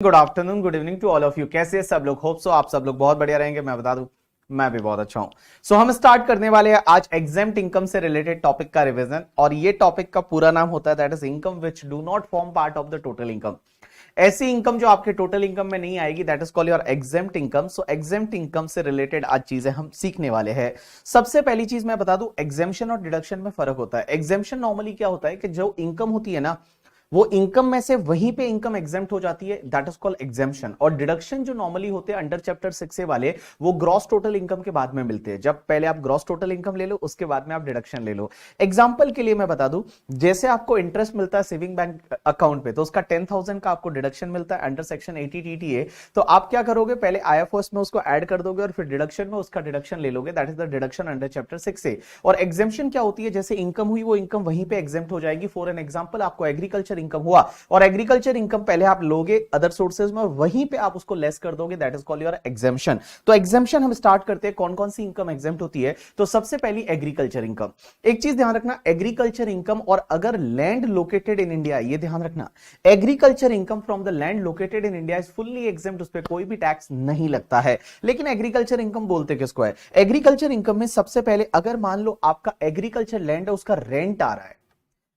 Good afternoon, good evening to all of you. कैसे हैं सब लोग? होप सो आप सब लोग बहुत बढ़िया रहेंगे। मैं बता दूं, मैं भी बहुत अच्छा हूं। सो हम स्टार्ट करने वाले हैं आज एग्जेम्प्ट इनकम से रिलेटेड टॉपिक का रिवीजन, और ये टॉपिक का पूरा नाम होता है that is income which do not form part of the total income. ऐसी इनकम जो आपके टोटल इनकम में नहीं आएगी, that is called your exempt income. So exempt income से रिलेटेड आज चीजें हम सीखने वाले हैं। सबसे पहली चीज मैं बता दूं, एग्जेम्पशन और डिडक्शन में फर्क होता है। एग्जेम्पशन नॉर्मली क्या होता है कि जो इनकम होती है ना, वो इनकम में से वहीं पे इनकम एग्जेम्प्ट हो जाती है, दैट इज कॉल्ड एग्जेम्पशन। और डिडक्शन जो नॉर्मली होते हैं अंडर चैप्टर 6 वाले, वो ग्रॉस टोटल इनकम के बाद में मिलते हैं। जब पहले आप ग्रॉस टोटल इनकम ले लो, उसके बाद में आप डिडक्शन ले लो। एग्जांपल के लिए मैं बता दूं, जैसे आपको इंटरेस्ट मिलता है सेविंग बैंक अकाउंट पे, तो उसका 10,000 का आपको डिडक्शन मिलता है अंडर सेक्शन 80 TTA। तो आप क्या करोगे, पहले IFOS में उसको ऐड कर दोगे और फिर डिडक्शन में उसका डिडक्शन ले लोगे, that is the deduction under chapter 6 से। और एग्जेम्पशन क्या होती है, जैसे इनकम हुई वो इनकम वहीं पे एग्जेम्प्ट हो जाएगी। फॉर एन एग्जांपल, आपको एग्रीकल्चर इनकम हुआ और एग्रीकल्चर इनकम पहले आप लोगे अदर सोर्सेज में और वहीं पे आप उसको लेस कर दोगे, that is called your exemption. तो एग्जेम्पशन हम स्टार्ट करते हैं, कौन कौन सी इनकम एग्जेम्प्ट होती है। तो सबसे पहली एग्रीकल्चर इनकम। एक चीज ध्यान रखना, एग्रीकल्चर इनकम और अगर लैंड लोकेटेड इन इंडिया, ये ध्यान रखना, agriculture income from the land located in India is fully exempt, उस पर कोई भी टैक्स नहीं लगता है। लेकिन एग्रीकल्चर इनकम बोलते किसको है? एग्रीकल्चर इनकम में सबसे पहले अगर मान लो आपका एग्रीकल्चर लैंड है, उसका रेंट आ रहा है।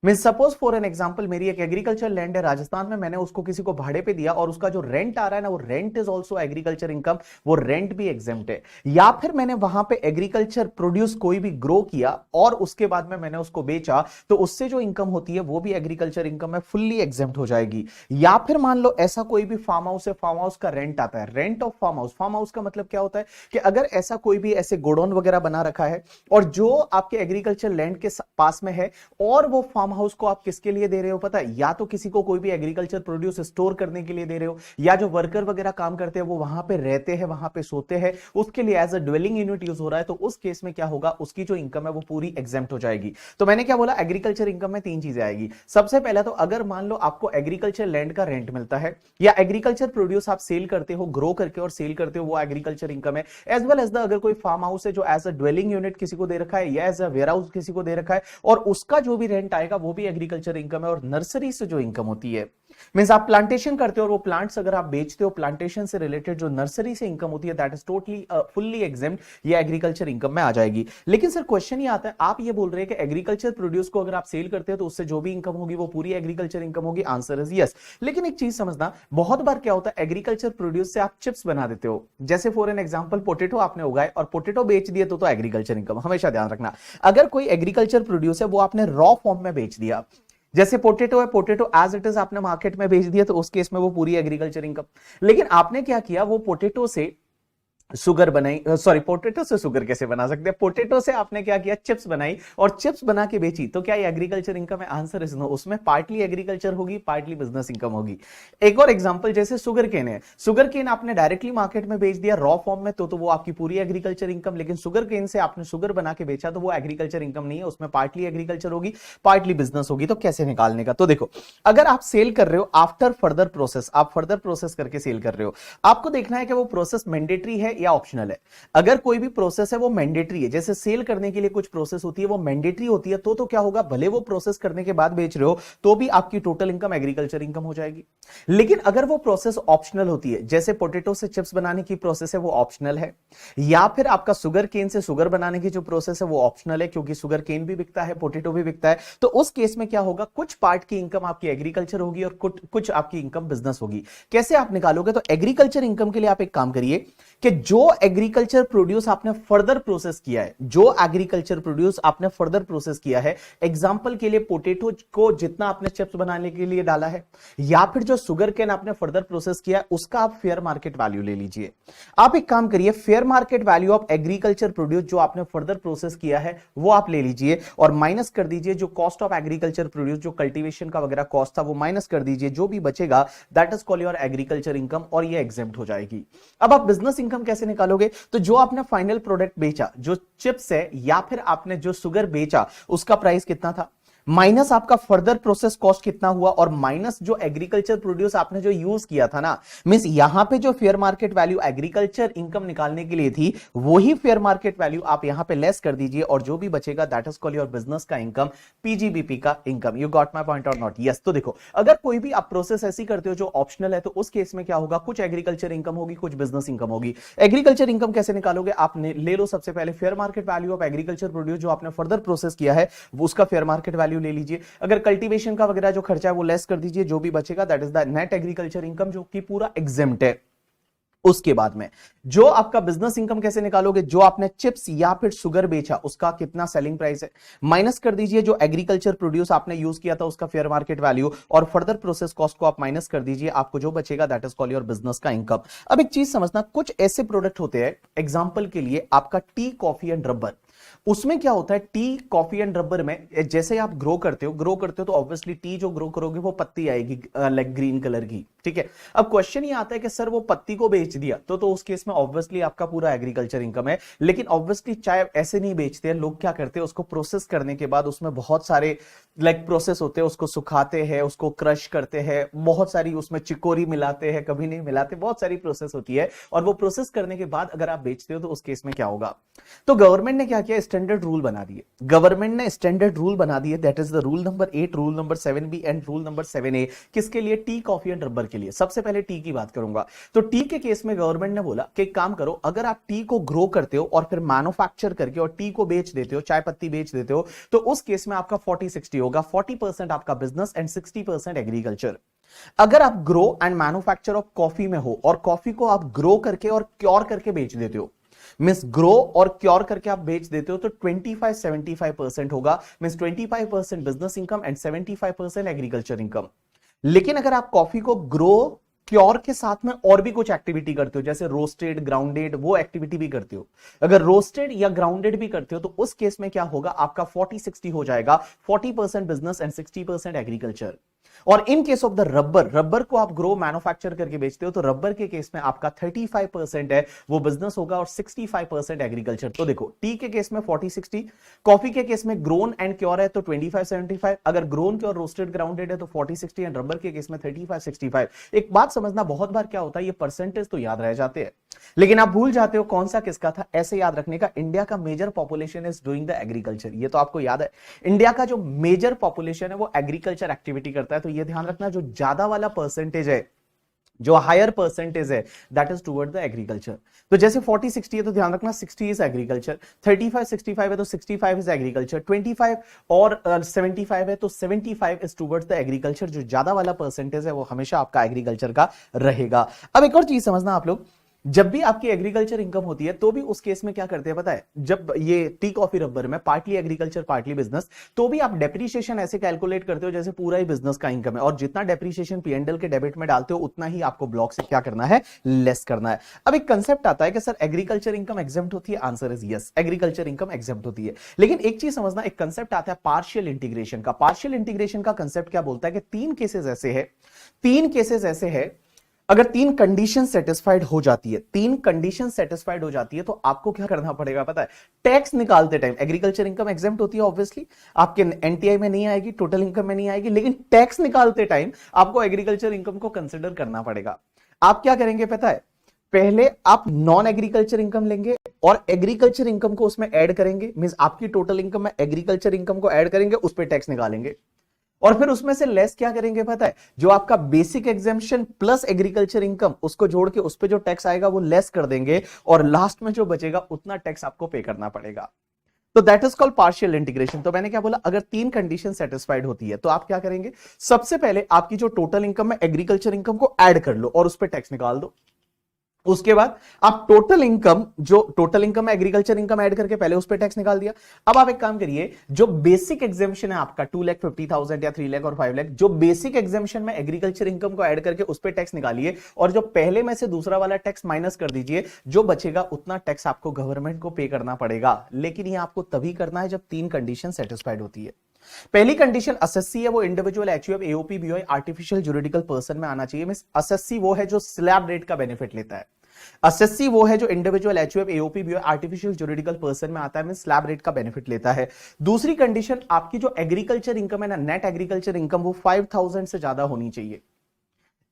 Mean suppose for an example, मेरी एक एग्रीकल्चर लैंड है राजस्थान में, मैंने उसको किसी को भाड़े पे दिया और उसका जो रेंट आ रहा है ना, वो rent is also agriculture income, वो रेंट भी एग्जेम्प्ट है। या फिर मैंने वहां पे एग्रीकल्चर प्रोड्यूस कोई भी ग्रो किया और उसके बाद में मैंने उसको बेचा, तो उससे जो इनकम होती है वो भी एग्रीकल्चर इनकम में फुल्ली एग्जेम्प्ट हो जाएगी। या फिर मान लो ऐसा कोई भी फार्म हाउस है, फार्म हाउस का रेंट आता है, rent of farm house. Farm house का मतलब क्या होता है कि अगर ऐसा कोई भी ऐसे गोडाउन वगैरह बना रखा है और जो आपके एग्रीकल्चर लैंड के पास में है, और वो फार्म हाउस को आप किसके लिए दे रहे हो पता है? या तो किसी को कोई भी एग्रीकल्चर प्रोड्यूस स्टोर करने के लिए दे रहे हो, या जो वर्कर वगैरह काम करते हैं वो वहां पे रहते हैं, वहां पे सोते हैं, उसके लिए as a dwelling unit use हो रहा है, तो उस केस में क्या होगा, उसकी जो इनकम है वो पूरी एग्जेम्प्ट हो जाएगी। तो मैंने क्या बोला, एग्रीकल्चर इनकम में तीन चीजें आएगी। सबसे पहला तो अगर मान लो आपको एग्रीकल्चर लैंड का रेंट मिलता है, या एग्रीकल्चर प्रोड्यूस आप सेल करते हो, ग्रो करके और सेल करते हो, वो एग्रीकल्चर इनकम है। एज वेल एज द अगर कोई फार्म हाउस है जो एज अ ड्वेलिंग यूनिट किसी को दे रखा है, या एज अ वेयर हाउस किसी को दे रखा है, और उसका जो भी रेंट आएगा वो भी एग्रीकल्चर इनकम है। और नर्सरी से जो इनकम होती है, मींस आप प्लांटेशन करते हो और वो प्लांट्स अगर आप बेचते हो, प्लांटेशन से रिलेटेड जो नर्सरी से इनकम होती है, that is totally fully exempt, ये एग्रीकल्चर इनकम में आ जाएगी। लेकिन सर क्वेश्चन ये आता है, आप ये बोल रहे हैं कि एग्रीकल्चर प्रोड्यूस को अगर आप सेल करते हो तो उससे जो भी इनकम होगी वो पूरी एग्रीकल्चर इनकम होगी। Answer is yes. लेकिन एक चीज समझना, बहुत बार क्या होता है, एग्रीकल्चर प्रोड्यूस से आप चिप्स बना देते हो, जैसे फॉर एन एग्जांपल पोटैटो आपने उगाए और पोटैटो बेच दिए, तो एग्रीकल्चर इनकम। हमेशा ध्यान रखना, अगर कोई एग्रीकल्चर प्रोड्यूस है वो आपने रॉ फॉर्म में बेच दिया, जैसे पोटैटो है, पोटैटो एज इट इज आपने मार्केट में बेच दिया, तो उस केस में वो पूरी एग्रीकल्चर इनकम। लेकिन आपने क्या किया, वो पोटैटो से शुगर बनाई, सॉरी पोटैटो से शुगर कैसे बना सकते हैं, पोटैटो से आपने क्या किया, चिप्स बनाई और चिप्स बना के बेची, तो क्या ये एग्रीकल्चर इनकम है? Answer is no. उसमें पार्टली एग्रीकल्चर होगी, पार्टली बिजनेस इनकम होगी। एक और एग्जांपल, जैसे शुगर केन है, शुगर केन आपने डायरेक्टली मार्केट में बेच दिया रॉ फॉर्म में, तो वो आपकी पूरी एग्रीकल्चर इनकम। लेकिन शुगर केन से आपने शुगर बना के बेचा, तो वो एग्रीकल्चर इनकम नहीं है, उसमें पार्टली एग्रीकल्चर होगी, पार्टली बिजनेस होगी। तो कैसे निकालने का, तो देखो, अगर आप सेल कर रहे हो आफ्टर फर्दर प्रोसेस, आप फर्दर प्रोसेस करके सेल कर रहे हो, आपको देखना है कि वो प्रोसेस मैंडेटरी है या ऑप्शनल है। अगर कोई भी प्रोसेस है वो मैंडेटरी है, जैसे सेल करने के लिए कुछ प्रोसेस होती है वो मैंडेटरी होती है, तो क्या होगा, भले वो प्रोसेस करने के बाद बेच रहे हो तो भी आपकी टोटल इनकम एग्रीकल्चर इनकम हो जाएगी। लेकिन अगर वो प्रोसेस ऑप्शनल होती है, जैसे पोटैटो से चिप्स बनाने की प्रोसेस है वो ऑप्शनल है, या फिर आपका शुगर केन से शुगर बनाने की जो प्रोसेस है वो ऑप्शनल है, क्योंकि शुगर केन भी बिकता है, पोटैटो भी बिकता है, तो उस केस में क्या होगा, कुछ पार्ट की इनकम आपकी एग्रीकल्चर होगी और कुछ आपकी इनकम बिजनेस होगी। कैसे आप निकालोगे, तो एग्रीकल्चर इनकम के लिए आप एक काम करिए कि जो एग्रीकल्चर प्रोड्यूस आपने फर्दर प्रोसेस किया है, जो एग्रीकल्चर प्रोड्यूस आपने फर्दर प्रोसेस किया है, एग्जांपल के लिए पोटैटो को जितना आपने चिप्स बनाने के लिए डाला है, या फिर जो शुगर केन आपने फर्दर प्रोसेस किया है, उसका आप फेयर मार्केट वैल्यू ले लीजिए। आप एक काम करिए, fair market value of agriculture produce जो आपने फर्दर प्रोसेस किया है वो आप ले लीजिए, और माइनस कर दीजिए जो कॉस्ट ऑफ एग्रीकल्चर प्रोड्यूस, जो कल्टीवेशन का वगैरह कॉस्ट था वो माइनस कर दीजिए, जो भी बचेगा that is called your agriculture income, और ये एग्जेम्प्ट हो जाएगी। अब आप बिजनेस इनकम कैसे निकालोगे, तो जो आपने फाइनल प्रोडक्ट बेचा, जो चिप्स है या फिर आपने जो शुगर बेचा, उसका प्राइस कितना था, माइनस आपका फर्दर प्रोसेस कॉस्ट कितना हुआ, और माइनस जो एग्रीकल्चर प्रोड्यूस आपने जो यूज किया था ना, मींस यहां पे जो fair market value agriculture income निकालने के लिए थी, वही फेयर मार्केट वैल्यू आप यहां पे लेस कर दीजिए, और जो भी बचेगा that is called your business का इनकम, पीजीबीपी का income. You got my point or not? Yes. तो देखो, अगर कोई भी आप प्रोसेस ऐसी करते हो जो ऑप्शनल है, तो उस केस में क्या होगा, कुछ एग्रीकल्चर इनकम होगी, कुछ बिजनेस इनकम होगी। एग्रीकल्चर इनकम कैसे निकालोगे? आपने ले लो सबसे पहले fair market value of agriculture produce, जो आपने फर्दर प्रोसेस किया है वो उसका फेयर मार्केट वैल्यू ले लीजिए। अगर कल्टीवेशन का वगैरह जो खर्चा है वो लेस कर दीजिए, जो भी बचेगा that is the net agriculture income, जो कि पूरा एग्जेम्प्ट है। उसके बाद में जो आपका बिजनेस इनकम कैसे निकालोगे, जो आपने चिप्स या फिर शुगर बेचा उसका कितना सेलिंग प्राइस है, माइनस कर दीजिए जो एग्रीकल्चर प्रोड्यूस आपने यूज किया था उसका फेयर मार्केट वैल्यू, और फर्दर प्रोसेस कॉस्ट को आप माइनस कर दीजिए, आपको जो बचेगा that is called your business का इनकम। अब एक चीज समझना, कुछ ऐसे प्रोडक्ट होते हैं, एग्जांपल के लिए आपका टी, कॉफी एंड रबर, उसमें क्या होता है, टी, कॉफी एंड रबर में जैसे आप ग्रो करते हो तो ऑब्वियसली टी जो ग्रो करोगे वो पत्ती आएगी लाइक ग्रीन कलर की, ठीक है। अब क्वेश्चन ये आता है कि सर वो पत्ती को बेच दिया तो उस केस में ऑब्वियसली आपका पूरा एग्रीकल्चर इनकम है, लेकिन ऑब्वियसली चाय ऐसे नहीं बेचते हैं लोग, क्या करते हैं उसको प्रोसेस करने के बाद उसमें बहुत सारे लाइक प्रोसेस होते हैं, उसको सुखाते हैं, उसको क्रश करते हैं, बहुत सारी उसमें चिकोरी मिलाते हैं, कभी नहीं मिलाते, बहुत सारी प्रोसेस होती है, और वो प्रोसेस करने के बाद अगर आप बेचते हो तो उस केस में क्या होगा। तो गवर्नमेंट ने क्या किया, स्टैंडर्ड रूल बना दिए, गवर्नमेंट ने स्टैंडर्ड रूल बना दिए, that is the rule number 8, rule number 7B and rule number 7A। किसके लिए? टी, कॉफी एंड रबर के लिए। सबसे पहले टी की बात करूंगा। तो टी के केस में गवर्नमेंट ने बोला कि एक काम करो, अगर आप टी को ग्रो करते हो और फिर मैन्युफैक्चर करके और टी को बेच देते हो, चाय पत्ती बेच देते हो, तो उस केस में आपका 40-60 होगा, 40% आपका बिजनेस एंड 60% एग्रीकल्चर। अगर आप grow and manufacture of coffee में हो और कॉफी को आप ग्रो करके और क्योर करके बेच देते हो, मींस ग्रो और क्योर करके आप बेच देते हो, तो 25-75% होगा, means 25% business income and 75% agriculture income. लेकिन अगर आप कॉफी को ग्रो क्योर के साथ में और भी कुछ एक्टिविटी करते हो, जैसे रोस्टेड, ग्राउंडेड, वो एक्टिविटी भी करते हो, अगर रोस्टेड या ग्राउंडेड भी करते हो, तो उस केस में क्या होगा, आपका 40-60 हो जाएगा, 40% बिजनेस एंड 60% एग्रीकल्चर। और in case of the rubber, rubber को आप ग्रो मैन्युफैक्चर करके बेचते हो, तो रबर के केस में आपका 35% है वो बिजनेस होगा और 65% एग्रीकल्चर। तो देखो, टी के केस में 40-60, कॉफी के केस में ग्रोन एंड क्योर है तो 25-75, अगर ग्रोन क्योर रोस्टेड ग्राउंडेड है तो 40-60, एंड रबर के केस में 35-65। एक बात समझना, बहुत बार क्या होता है, ये परसेंटेज तो याद रह जाते हैं लेकिन आप भूल जाते हो कौन सा किसका था। ऐसे याद रखने का, इंडिया का major population is doing the agriculture, ये तो आपको याद है, इंडिया का जो मेजर पॉपुलेशन है वो एग्रीकल्चर एक्टिविटी करता है, तो ये ध्यान रखना, जो ज्यादा वाला परसेंटेज है, जो हायर परसेंटेज है, that is toward the agriculture. तो जैसे 40-60 है तो ध्यान रखना 60 इज एग्रीकल्चर, 35-65 है तो 65 इज एग्रीकल्चर, 25 और 75 है तो 75 इज टुवर्ड्स द एग्रीकल्चर। जो ज्यादा वाला परसेंटेज है वो हमेशा आपका एग्रीकल्चर का रहेगा। अब एक और चीज समझना आप लोग, जब भी आपकी एग्रीकल्चर इनकम होती है तो भी उस केस में क्या करते हैं पता है, जब ये टी, कॉफी, रबर में पार्टली एग्रीकल्चर पार्टली बिजनेस, तो भी आप डेप्रिसिएशन ऐसे कैलकुलेट करते हो जैसे पूरा ही बिजनेस का इनकम है, और जितना डेप्रिसिएशन पीएनडल के डेबिट में डालते हो उतना ही आपको ब्लॉक से क्या करना है, लेस करना है। अब एक कंसेप्ट आता है कि सर एग्रीकल्चर इनकम एग्जेम्प्ट होती है, answer is yes, agriculture income exempt होती है। लेकिन एक चीज समझना, एक कंसेप्ट आता है पार्शियल इंटीग्रेशन का। पार्शियल इंटीग्रेशन का कंसेप्ट क्या बोलता है कि तीन केसेस ऐसे है, अगर तीन कंडीशन सेटिस्फाइड हो जाती है, तीन कंडीशन सेटिस्फाइड हो जाती है, तो आपको क्या करना पड़ेगा पता है, टैक्स निकालते टाइम एग्रीकल्चर इनकम एग्जेम्प्ट होती है, ऑब्वियसली आपके एनटीआई में नहीं आएगी, टोटल इनकम में नहीं आएगी, लेकिन टैक्स निकालते टाइम आपको एग्रीकल्चर इनकम को कंसिडर करना पड़ेगा। आप क्या करेंगे पता है, पहले आप नॉन एग्रीकल्चर इनकम लेंगे और एग्रीकल्चर इनकम को उसमें ऐड करेंगे, मींस आपकी टोटल इनकम में एग्रीकल्चर इनकम को ऐड करेंगे, उस पर टैक्स निकालेंगे, और फिर उसमें से लेस क्या करेंगे पता है, जो आपका basic exemption plus agriculture income उसको जोड़ के उस पे जो टैक्स आएगा वो लेस कर देंगे, और लास्ट में जो बचेगा उतना टैक्स आपको पे करना पड़ेगा। तो that is called partial integration. तो मैंने क्या बोला, अगर तीन कंडीशन सेटिस्फाइड होती है तो आप क्या करेंगे, सबसे पहले आपकी जो टोटल इनकम है एग्रीकल्चर इनकम को ऐड कर लो और उस पर टैक्स निकाल दो। उसके बाद आप total income agriculture income add करके पहले उस पे टैक्स निकाल दिया। अब आप एक काम करिए, जो बेसिक एग्जेम्पशन है आपका 2,50,000 या 3 लाख और 5 लाख, जो बेसिक एग्जेम्पशन में एग्रीकल्चर इनकम को ऐड करके उस पे टैक्स निकालिए, और जो पहले में से दूसरा वाला टैक्स माइनस कर दीजिए, जो बचेगा उतना टैक्स आपको गवर्नमेंट को पे करना पड़ेगा। लेकिन ये आपको तभी करना है जब तीन कंडीशन सेटिस्फाइड होती है। पहली कंडीशन एसएससी है, वो individual, HUF, AOP, BOI, artificial juridical person में आना चाहिए। मींस एसएससी वो है जो स्लैब रेट का बेनिफिट लेता है, एसएससी वो है जो इंडिविजुअल, एचयूएफ, एओपी भी आर्टिफिशियल जुरिडिकल पर्सन में आता है, मीन स्लैब रेट का बेनिफिट लेता है। दूसरी कंडीशन, आपकी जो एग्रीकल्चर इनकम है ना, नेट एग्रीकल्चर इनकम, वो 5,000 से ज्यादा होनी चाहिए।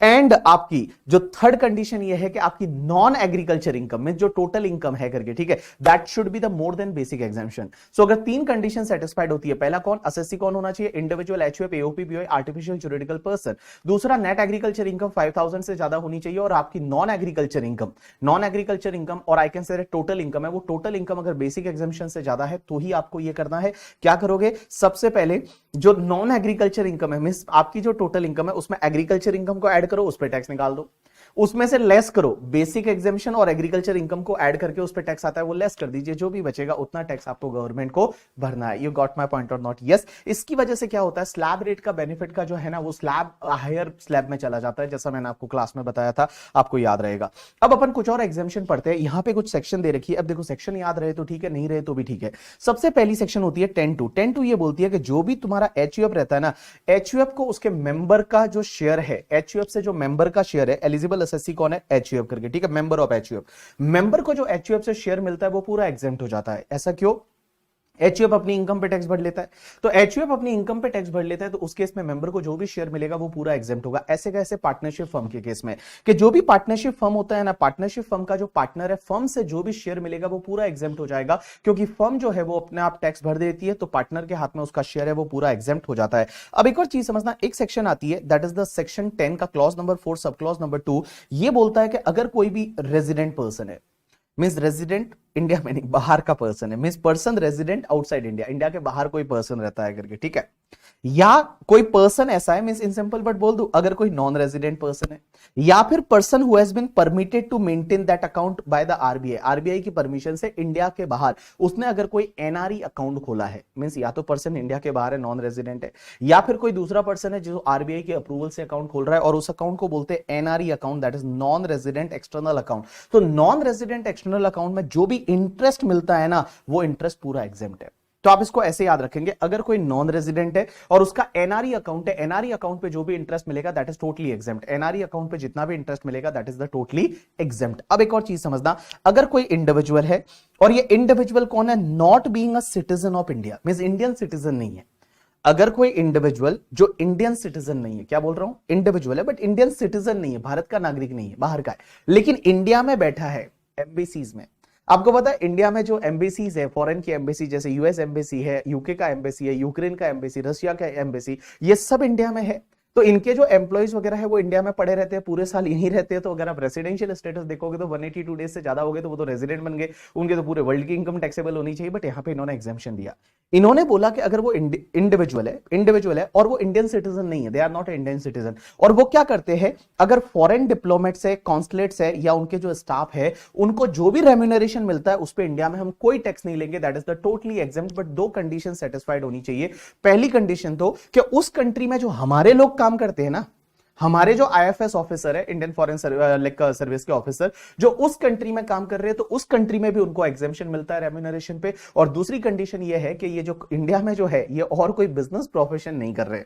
एंड आपकी जो थर्ड कंडीशन ये है कि आपकी नॉन एग्रीकल्चर इनकम में जो टोटल इनकम है करके, ठीक है, that should be the more than basic exemption. So अगर तीन कंडीशन सेटिस्फाइड होती है, पहला कौन, एसएससी कौन होना चाहिए, individual, HUF, AOP, BOI, artificial juridical person. दूसरा, नेट एग्रीकल्चर इनकम 5,000 से ज्यादा होनी चाहिए। और आपकी नॉन एग्रीकल्चर इनकम और I can say total income है, वो टोटल इनकम अगर बेसिक एग्जाम्पशन से ज्यादा है तो ही आपको ये करना है। क्या करोगे, सबसे पहले जो नॉन एग्रीकल्चर इनकम है, मींस आपकी जो टोटल इनकम है उसमें एग्रीकल्चर इनकम को ऐड करो, उस पर टैक्स निकाल दो। उसमें से लेस करो, बेसिक एग्जाम्पशन और एग्रीकल्चर इनकम को ऐड करके उस पर टैक्स आता है, वो लेस कर दीजिए, जो भी बचेगा उतना टैक्स आपको गवर्नमेंट को भरना है। You got my point or not? Yes. इसकी वजह से क्या होता है, स्लैब रेट का बेनिफिट का जो है ना, वो स्लैब हायर स्लैब में चला जाता है, जैसा मैंने आपको क्लास में बताया था, आपको याद रहेगा। अब अपन कुछ और एग्जाम्पशन पढ़ते हैं। यहां पे कुछ सेक्शन दे रखी है, अब देखो सेक्शन याद रहे तो ठीक है, नहीं रहे तो भी ठीक है। सबसे पहली सेक्शन होती है 10(2). 10(2) ये बोलती है कि जो भी तुम्हारा एचयूएफ रहता है ना, एचयूएफ को उसके मेंबर का जो शेयर है, एचयूएफ से जो मेंबर का शेयर है, एलिजिबल एसएससी कौन है, एचयूएफ करके, ठीक है, मेंबर ऑफ एचयूएफ। मेंबर को जो एचयूएफ से शेयर मिलता है वो पूरा एग्जेम्प्ट हो जाता है। ऐसा क्यों? एचयूएफ अपनी इनकम पे टैक्स भर लेता है, तो एचयूएफ अपनी इनकम पे टैक्स भर लेता है, तो उस केस में मेंबर को जो भी शेयर मिलेगा वो पूरा एग्जेम्प्ट होगा। ऐसे कैसे, पार्टनरशिप फर्म के केस में, कि जो भी पार्टनरशिप फर्म होता है ना, पार्टनरशिप फर्म का जो पार्टनर है, फर्म से जो भी शेयर मिलेगा वो पूरा एग्जेम्प्ट हो जाएगा, क्योंकि फर्म जो है वो अपने आप टैक्स भर देती है, तो पार्टनर के हाथ में उसका शेयर है वो पूरा एग्जेम्प्ट हो जाता है। अब एक और चीज समझना, एक सेक्शन आती है, दैट इज द सेक्शन 10 का clause number 4 sub clause number 2। ये बोलता है कि अगर कोई भी रेजिडेंट पर्सन है, मींस रेजिडेंट इंडिया में नहीं, बाहर का पर्सन है, means person resident outside India, India के बाहर कोई पर्सन रहता है करके, ठीक है, या कोई पर्सन ऐसा है, मींस इन सिंपल बट बोल दूं, अगर कोई नॉन रेजिडेंट पर्सन है, या फिर person who has been permitted to maintain that account by the RBI, RBI की परमिशन से इंडिया के बाहर उसने अगर कोई एनआरई अकाउंट खोला है, मींस या तो पर्सन इंडिया के बाहर है, नॉन रेजिडेंट है, या फिर कोई दूसरा पर्सन है जो आरबीआई के अप्रूवल से अकाउंट खोल रहा है, और उस अकाउंट को बोलते हैं NRE account, that is non resident external account. तो नॉन रेजिडेंट एक्सटर्नल अकाउंट में जो भी इंटरेस्ट मिलता है ना, वो इंटरेस्ट पूरा एग्जेम्प्ट है। तो आप इसको ऐसे याद रखेंगे, अगर कोई नॉन रेजिडेंट है और उसका एनआरई अकाउंट है, एनआरई अकाउंट पे जो भी इंटरेस्ट मिलेगा that is totally exempt. NRE account पे जितना भी इंटरेस्ट मिलेगा that is the totally exempt. अब एक और चीज समझना, अगर कोई इंडिविजुअल है और ये इंडिविजुअल कौन है, not being a citizen of India, means Indian citizen नहीं है। अगर कोई इंडिविजुअल जो इंडियन सिटीजन नहीं है, क्या बोल रहा हूं, इंडिविजुअल है बट इंडियन सिटीजन नहीं है, भारत का नागरिक नहीं है, बाहर का है, लेकिन इंडिया में बैठा है एम्बेसीज में। आपको पता है इंडिया में जो एम्बेसीज है, फॉरेन की एम्बेसी, जैसे यूएस एम्बेसी है, यूके का एम्बेसी है, यूक्रेन का एम्बेसी, रशिया का एम्बेसी, ये सब इंडिया में है। तो इनके जो एम्प्लॉइज वगैरह है वो इंडिया में पड़े रहते हैं, पूरे साल यहीं रहते हैं। तो अगर आप रेसिडेंशियल स्टेटस देखोगे तो 182 डेज से ज्यादा हो गए तो वो तो रेजिडेंट बन गए, उनके तो पूरे वर्ल्ड की इनकम टैक्सेबल होनी चाहिए। बट यहाँ पे इन्होंने एग्जाम्पशन दिया, इन्होंने बोला कि अगर वो इंडिविजुअल है और वो इंडियन सिटीजन नहीं है, they are not Indian citizen, और वो क्या करते हैं, अगर फॉरेन डिप्लोमेट्स है, कॉन्सुलेट्स है, या उनके जो स्टाफ है, उनको जो भी रेम्यूनरेशन मिलता है उस पर इंडिया में हम कोई टैक्स नहीं लेंगे, that is the totally exempt. But दो कंडीशन सेटिस्फाइड होनी चाहिए। पहली कंडीशन तो कि उस कंट्री में जो हमारे लोग काम करते हैं ना, हमारे जो आईएफएस ऑफिसर है, इंडियन फॉरेन सर्विस के ऑफिसर, जो उस कंट्री में काम कर रहे हैं, तो उस कंट्री में भी उनको एग्जेम्पशन मिलता है रेम्यूनरेशन पे। और दूसरी कंडीशन ये है कि ये जो इंडिया में जो है, ये और कोई बिजनेस प्रोफेशन नहीं कर रहे,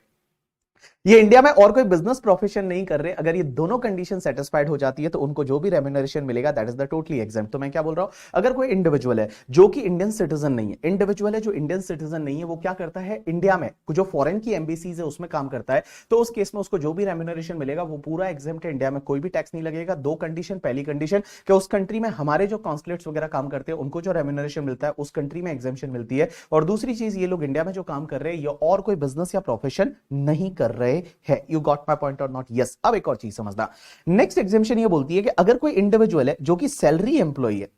ये इंडिया में और कोई बिजनेस प्रोफेशन नहीं कर रहे। अगर ये दोनों कंडीशन सेटिस्फाइड हो जाती है तो उनको जो भी रेम्यूनरेशन मिलेगा that is the totally exempt. तो मैं क्या बोल रहा हूं, अगर कोई इंडिविजुअल है जो कि इंडियन सिटीजन नहीं है, इंडिविजुअल है जो इंडियन सिटीजन नहीं है, वो क्या करता है, इंडिया में जो फॉरेन की एम्बेसीज है उसमें काम करता है, तो उस केस में उसको जो भी रेम्यूनरेशन मिलेगा वो पूरा एग्जेम्प्ट है, इंडिया में कोई भी टैक्स नहीं लगेगा। दो कंडीशन, पहली कंडीशन कि उस कंट्री में हमारे जो कॉन्सुलेट्स वगैरह काम करते हैं उनको जो रेम्यूनरेशन मिलता है उस कंट्री में एग्जेम्पशन मिलती है, और दूसरी चीज ये लोग इंडिया में जो काम कर रहे हैं ये और कोई बिजनेस या प्रोफेशन नहीं कर रहे हैं। You got my point or not? Yes. अब एक और चीज समझना, नेक्स्ट एग्जेम्पशन ये बोलती है कि अगर कोई इंडिविजुअल है जो कि सैलरी एम्प्लॉय है,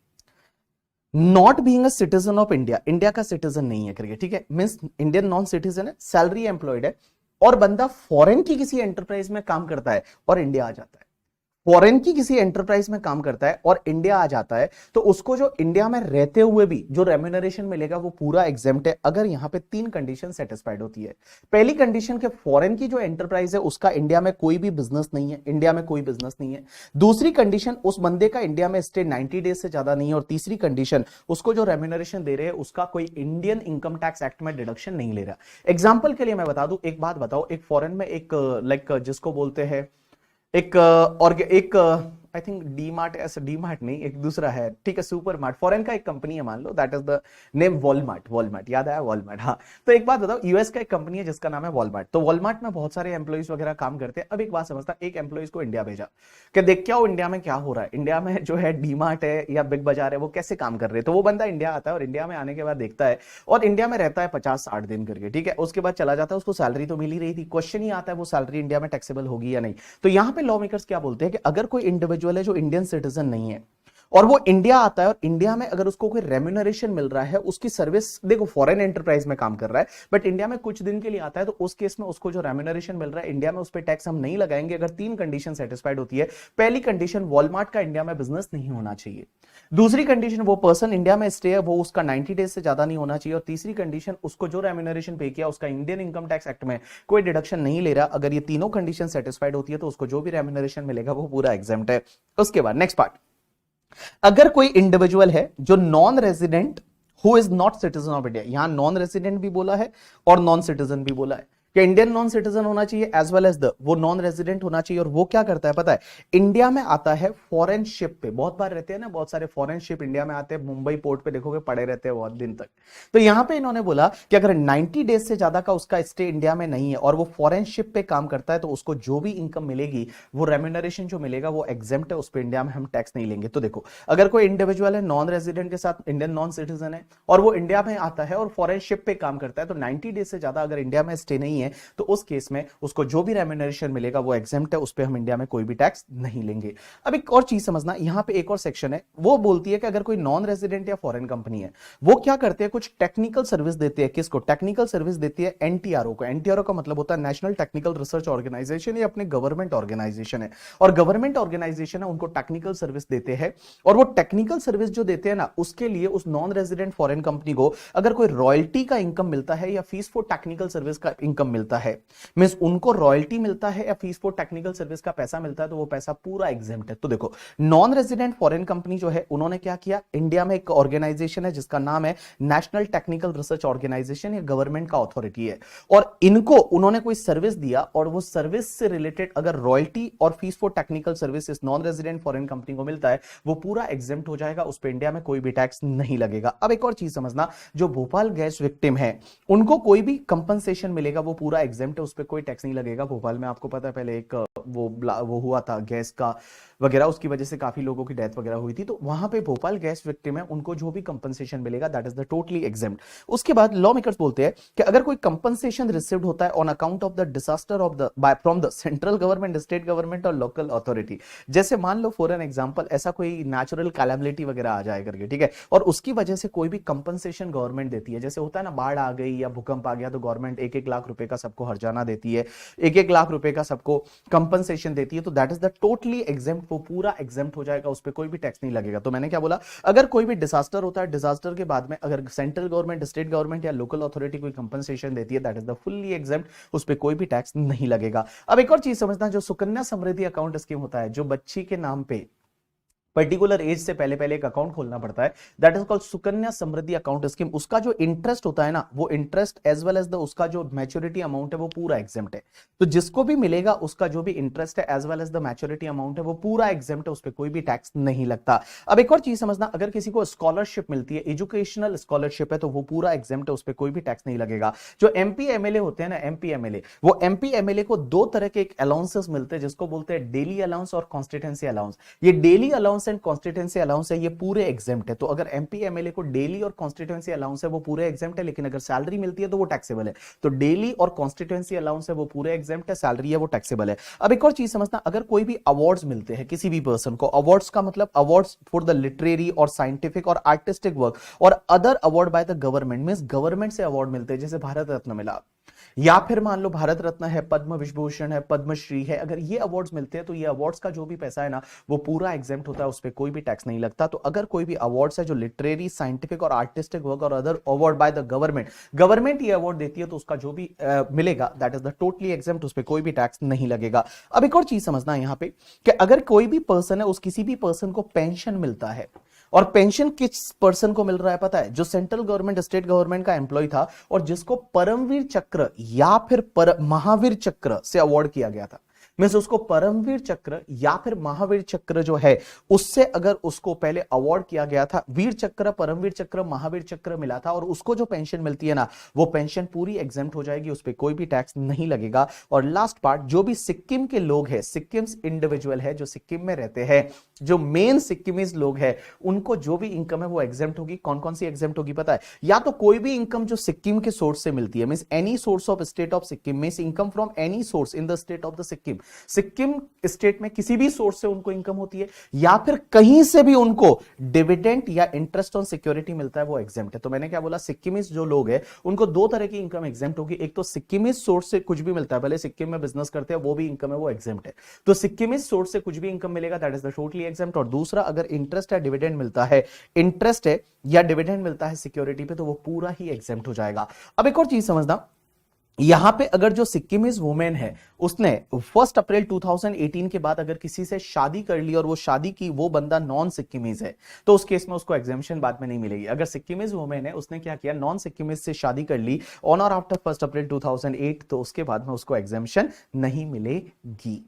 not being a citizen of India, India का सिटीजन नहीं है करके, ठीक है, मींस इंडियन नॉन सिटीजन है, सैलरी एम्प्लॉयड है, और बंदा फॉरेन की किसी एंटरप्राइज में काम करता है और इंडिया आ जाता है, फॉरेन की किसी एंटरप्राइज में काम करता है और इंडिया आ जाता है, तो उसको जो इंडिया में रहते हुए भी जो रेम्यूनरेशन मिलेगा वो पूरा एग्जेम्प्ट है, अगर यहां पे तीन कंडीशन सेटिस्फाइड होती है। पहली कंडीशन के फॉरेन की जो एंटरप्राइज है उसका इंडिया में कोई भी बिजनेस नहीं है, इंडिया में कोई बिजनेस नहीं है। दूसरी कंडीशन, उस बंदे का इंडिया में स्टे 90 डेज से ज्यादा नहीं है। और तीसरी कंडीशन, उसको जो रेम्यूनरेशन दे रहे हैं उसका कोई इंडियन इनकम टैक्स एक्ट में डिडक्शन नहीं ले रहा। एग्जाम्पल के लिए मैं बता दूं, एक बात बताओ, एक फॉरेन में एक लाइक जिसको बोलते हैं एक आई थिंक डी मार्ट, ऐसा डी मार्ट नहीं, एक दूसरा है, ठीक है, सुपर मार्ट, फॉरेन का एक कंपनी है मान लो, that is the name Walmart. Walmart याद आया, वॉलमार्ट। हाँ, तो एक बात बताओ, यूएस का एक कंपनी है जिसका नाम है वॉलमार्ट। तो वॉलमार्ट में बहुत सारे एम्प्लॉइज वगैरह काम करते हैं। अब एक बात समझता, एक एम्प्लॉइज को इंडिया भेजा कि देख क्या हो इंडिया में क्या हो रहा है, इंडिया में जो है डी मार्ट है या बिग बाजार है वो कैसे काम कर रहे हैं। तो वो बंदा इंडिया आता है और इंडिया में आने के बाद देखता है और इंडिया में रहता है 50-60 दिन करके, ठीक है, उसके बाद चला जाता है, उसको सैलरी तो मिल ही रही थी, क्वेश्चन ही आता है वो सैलरी इंडिया में टैक्सेबल होगी या नहीं। तो यहां पे लॉ मेकर्स क्या बोलते हैं कि अगर कोई इंडिविजुअल है जो इंडियन सिटीजन नहीं है और वो इंडिया आता है और इंडिया में अगर उसको कोई रेम्यूनरेशन मिल रहा है, उसकी सर्विस, देखो फॉरेन एंटरप्राइज में काम कर रहा है बट इंडिया में कुछ दिन के लिए आता है, तो उस केस में उसको जो रेम्यूनरेशन मिल रहा है इंडिया में उस पर टैक्स हम नहीं लगाएंगे अगर 3 कंडीशन सेटिस्फाइड होती है। पहली कंडीशन, वॉलमार्ट का इंडिया में बिजनेस नहीं होना चाहिए। दूसरी कंडीशन, वो पर्सन इंडिया में स्टे है वो उसका 90 डेज से ज्यादा नहीं होना चाहिए। और तीसरी कंडीशन, उसको जो रेम्यूनरेशन पे किया उसका इंडियन इनकम टैक्स एक्ट में कोई डिडक्शन नहीं ले रहा। अगर ये तीनों कंडीशन सेटिस्फाइड होती है तो उसको जो भी रेम्यूनरेशन मिलेगा वो पूरा एग्जेम्प्ट है। उसके बाद नेक्स्ट पार्ट, अगर कोई इंडिविजुअल है जो non resident who is not citizen of India, यहां नॉन रेजिडेंट भी बोला है और नॉन सिटीजन भी बोला है कि इंडियन नॉन सिटीजन होना चाहिए एज वेल एज द वो नॉन रेजिडेंट होना चाहिए। और वो क्या करता है पता है, इंडिया में आता है फॉरेन शिप पे, बहुत बार रहते हैं ना, बहुत सारे फॉरेन शिप इंडिया में आते हैं, मुंबई पोर्ट पे देखोगे पड़े रहते हैं बहुत दिन तक। तो यहां पे इन्होंने बोला कि अगर 90 डेज से ज्यादा का उसका स्टे इंडिया में नहीं है और वो फॉरेन शिप पे काम करता है तो उसको जो भी इनकम मिलेगी, वो रेम्यूनरेशन जो मिलेगा वो एग्जेम्प्ट है, उस पर इंडिया में हम टैक्स नहीं लेंगे। तो देखो, अगर कोई इंडिविजुअल है नॉन रेजिडेंट के साथ, इंडियन नॉन सिटीजन है और वो इंडिया में आता है और फॉरेन शिप पे काम करता है, तो 90 डेज से ज्यादा अगर इंडिया में स्टे नहीं है तो उस केस में उसको जो भी रेम्यूनरेशन मिलेगा वो एग्जेम्प्ट है, उस पे हम इंडिया में कोई भी टैक्स नहीं लेंगे। अब एक और चीज समझना, यहां पे एक और सेक्शन है, वो बोलती है कि अगर कोई नॉन रेजिडेंट या फॉरेन कंपनी है, वो क्या करते हैं, कुछ टेक्निकल सर्विस देते हैं। किसको टेक्निकल सर्विस देती है? एनटीआरओ को। एनटीआरओ का मतलब होता है नेशनल टेक्निकल रिसर्च ऑर्गेनाइजेशन, ये अपने गवर्नमेंट ऑर्गेनाइजेशन है और गवर्नमेंट ऑर्गेनाइजेशन है, उनको टेक्निकल सर्विस देते हैं। और वो टेक्निकल सर्विस जो देते हैं ना, उसके लिए उस नॉन रेजिडेंट फॉरेन कंपनी को अगर कोई रॉयल्टी का इनकम मिलता है या फीस फॉर टेक्निकल सर्विस का इनकम मिलता है, मींस उनको रॉयल्टी मिलता है या फीस फॉर टेक्निकल सर्विस का पैसा मिलता है, तो वो पैसा पूरा एग्जेम्प्ट है। तो देखो, नॉन रेजिडेंट फॉरेन कंपनी जो है उन्होंने क्या किया, इंडिया में एक ऑर्गेनाइजेशन है जिसका नाम है नेशनल टेक्निकल रिसर्च ऑर्गेनाइजेशन, ये गवर्नमेंट का अथॉरिटी है और इनको उन्होंने कोई सर्विस दिया और वो सर्विस से रिलेटेड अगर रॉयल्टी और फीस फॉर टेक्निकल सर्विस इस नॉन रेजिडेंट फॉरेन कंपनी को मिलता है, वो पूरा एग्जेम्प्ट हो जाएगा, उस पर इंडिया में कोई भी टैक्स नहीं लगेगा। अब एक और चीज समझना, जो भोपाल गैस विक्टिम है उनको कोई भी कंपनसेशन मिलेगा वो पूरा एग्जेम्प्ट है, उस पर कोई टैक्स नहीं लगेगा। भोपाल में आपको पता है पहले एक वो हुआ था गैस का वगैरह, उसकी वजह से काफी लोगों की डेथ वगैरह हुई थी, तो वहां पे भोपाल गैस विक्टिम है उनको जो भी कंपनसेशन मिलेगा that is the totally exempt. उसके बाद लॉ मेकर्स बोलते हैं कि अगर कोई कंपनसेशन रिसीव्ड होता है on account of the disaster of the by from the central government, state government और लोकल अथॉरिटी, जैसे मान लो फॉर एन एग्जांपल ऐसा कोई नेचुरल कैलामिटी वगैरह आ जाए करके, ठीक है, और उसकी वजह से कोई भी कंपनसेशन गवर्नमेंट देती है, जैसे होता है ना बाढ़ आ गई या भूकंप आ गया तो गवर्नमेंट 1-1 लाख रुपए का सबको हर्जाना देती है, 1-1 लाख रुपए का सबको कंपनसेशन देती है, तो that is the totally exempt, वो पूरा एग्जेम्प्ट हो जाएगा, उस पर कोई भी टैक्स नहीं लगेगा। तो मैंने क्या बोला, अगर कोई भी डिजास्टर होता है, डिजास्टर के बाद में अगर सेंट्रल गवर्नमेंट, स्टेट गवर्नमेंट या लोकल अथॉरिटी कोई कंपनसेशन देती है, that is the fully exempt, उस पर कोई भी टैक्स नहीं लगेगा। अब एक और चीज समझना, जो सुकन्या समृद्धि अकाउंट स्कीम होता है, जो बच्ची के नाम पे पर्टिकुलर एज से पहले पहले एक अकाउंट खोलना पड़ता है, that is called Sukanya Samriddhi account scheme, उसका जो इंटरेस्ट होता है ना, वो interest as well as the उसका जो मैच्योरिटी अमाउंट है वो पूरा एग्जेम्प्ट है। तो जिसको भी मिलेगा उसका जो भी इंटरेस्ट है as well as the maturity amount है वो पूरा एग्जेम्प्ट है, उस पर कोई भी टैक्स नहीं लगता। अब एक और चीज समझना, अगर किसी को स्कॉलरशिप मिलती है, एजुकेशनल स्कॉलरशिप है, तो वो पूरा एग्जेम्प्ट है, उस पर कोई भी टैक्स नहीं लगेगा। जो एमपी एमएलए होते हैं ना, एमपी एमएलए, वो एमपी एमएलए को 2 तरह के अलाउंसेस मिलते हैं, जिसको बोलते हैं डेली अलाउंस और कॉन्स्टिट्यूएंसी अलाउंस। ये daily allowance and constituency allowance है, ये पूरे एग्जेम्प्ट है। तो अगर एमपी एमएलए को डेली और कॉन्स्टिट्यूएंसी अलाउंस है वो पूरे एग्जेम्प्ट है, लेकिन अगर सैलरी मिलती है तो वो टैक्सेबल है। तो डेली और कॉन्स्टिट्यूएंसी अलाउंस है वो पूरे एग्जेम्प्ट है, सैलरी है वो टैक्सेबल है। अब एक और चीज समझना, अगर कोई भी अवार्ड्स मिलते हैं किसी भी पर्सन को, अवार्ड्स का मतलब अवार्ड्स फॉर द लिटरेरी और साइंटिफिक और आर्टिस्टिक वर्क और other award by the government, means government से अवार्ड मिलते हैं, जैसे भारत रत्न मिला या फिर मान लो भारत रत्न है, पद्म विभूषण है, पद्मश्री है, अगर ये अवार्ड्स मिलते हैं तो ये अवार्ड्स का जो भी पैसा है ना वो पूरा एग्जेम्प्ट होता है, उस पर कोई भी टैक्स नहीं लगता। तो अगर कोई भी अवार्ड्स है जो लिटरेरी, साइंटिफिक और आर्टिस्टिक वर्क और other award by the government, government ये अवार्ड देती है, तो उसका जो भी मिलेगा that is the totally exempt, उस पर कोई भी टैक्स नहीं लगेगा। अब एक और चीज समझना है यहाँ पे कि अगर कोई भी पर्सन है, उस किसी भी पर्सन को पेंशन मिलता है, और पेंशन किस पर्सन को मिल रहा है पता है, जो सेंट्रल गवर्नमेंट, स्टेट गवर्नमेंट का एम्प्लॉय था और जिसको परमवीर चक्र या फिर महावीर चक्र से अवार्ड किया गया था। मींस उसको परमवीर चक्र या फिर महावीर चक्र जो है उससे अगर उसको पहले अवार्ड किया गया था, वीर चक्र, परमवीर चक्र, महावीर चक्र मिला था, और उसको जो पेंशन मिलती है ना वो पेंशन पूरी एग्जेम्प्ट हो जाएगी, उस पर कोई भी टैक्स नहीं लगेगा। और लास्ट पार्ट, जो भी सिक्किम के लोग हैं, सिक्किम इंडिविजुअल है जो सिक्किम में रहते हैं, जो मेन सिक्किमीज लोग हैं, उनको जो भी इनकम है वो एग्जेम्प्ट होगी। कौन कौन सी एग्जेम्प्ट होगी पता है? या तो कोई भी इनकम जो सिक्किम के सोर्स से मिलती है, means any source of state of Sikkim, means income from any source in the state of the Sikkim, Sikkim state में किसी भी सोर्स से उनको इनकम होती है, या फिर कहीं से भी उनको डिविडेंड या इंटरेस्ट ऑन सिक्योरिटी मिलता है, वो एग्जेम्प्ट है। तो मैंने क्या बोला, सिक्किमीज जो लोग हैं उनको दो तरह की इनकम एग्जेम्प्ट होगी। एक तो सिक्किमीज सोर्स से कुछ भी मिलता है, भले सिक्किम में बिजनेस करते हैं, वो भी इनकम है, वो एग्जेम्प्ट है। तो सिक्किमीज सोर्स से कुछ भी इनकम मिलेगा, that is the totally exempt. और दूसरा, अगर इंटरेस्ट या डिविडेंड मिलता है, इंटरेस्ट है या डिविडेंड मिलता है सिक्योरिटी पे, तो वो पूरा ही एग्जेम्प्ट हो जाएगा। अब एक और चीज समझना, यहां पे अगर जो सिक्किमीज वुमेन है उसने 1 अप्रैल 2018 के बाद अगर किसी से शादी कर ली और वो शादी की वो बंदा नॉन सिक्किमीज है, तो उस केस में उसको एग्जेम्पशन बाद में नहीं मिलेगी। अगर सिक्किमीज वुमेन है, उसने क्या किया, नॉन सिक्किमीज से शादी कर ली ऑन और आफ्टर 1 अप्रैल 2008, तो उसके बाद में उसको एग्जेम्पशन नहीं मिलेगी।